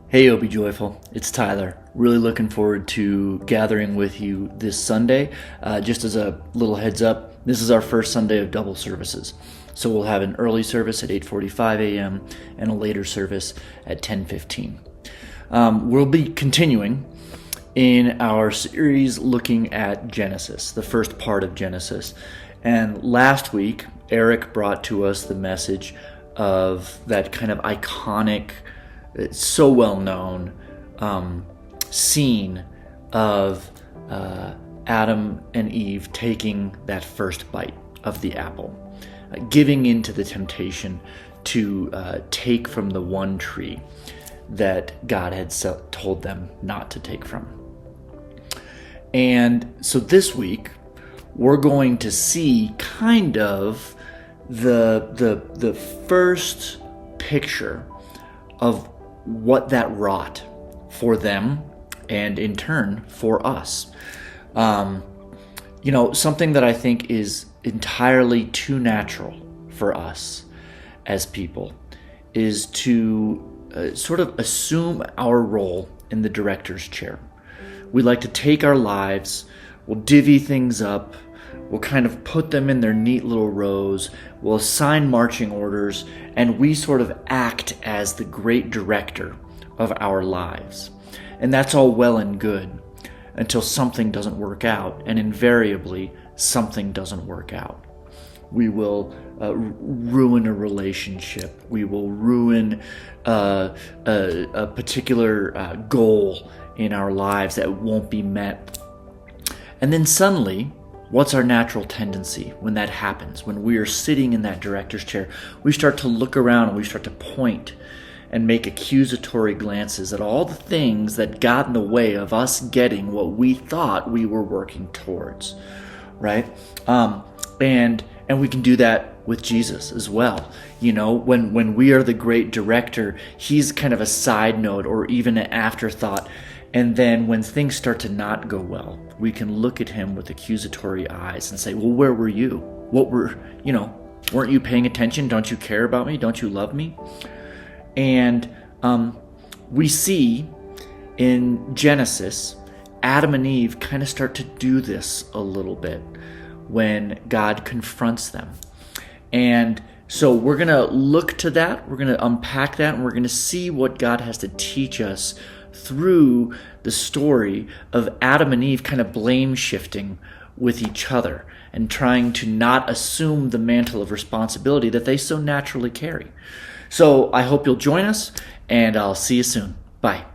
Hey, Be Joyful. It's Tyler. Really looking forward to gathering with you this Sunday. Just as a little heads up, this is our first Sunday of double services. So we'll have an early service at 8:45 a.m. and a later service at 10:15. We'll be continuing in our series looking at Genesis, the first part of Genesis. And last week, Eric brought to us the message of that kind of iconic, so well-known scene of Adam and Eve taking that first bite of the apple, giving into the temptation to take from the one tree that God had told them not to take from. And so this week, we're going to see kind of the first picture of what that wrought for them and in turn for us. Something that I think is entirely too natural for us as people is to sort of assume our role in the director's chair. We like to take our lives, we'll divvy things up, we'll kind of put them in their neat little rows, we'll assign marching orders, and we sort of act as the great director of our lives. And that's all well and good until something doesn't work out, and invariably something doesn't work out. We will ruin a relationship. We will ruin a particular goal in our lives that won't be met. And then suddenly, what's our natural tendency when that happens? When we are sitting in that director's chair, we start to look around and we start to point and make accusatory glances at all the things that got in the way of us getting what we thought we were working towards, right? And we can do that with Jesus as well. When we are the great director, he's kind of a side note or even an afterthought. And then when things start to not go well, we can look at him with accusatory eyes and say, well, where were you? Weren't you paying attention? Don't you care about me? Don't you love me? And we see in Genesis, Adam and Eve kind of start to do this a little bit when God confronts them. And so we're going to look to that, we're going to unpack that, and we're going to see what God has to teach us through the story of Adam and Eve kind of blame shifting with each other and trying to not assume the mantle of responsibility that they so naturally carry. So I hope you'll join us, and I'll see you soon. Bye.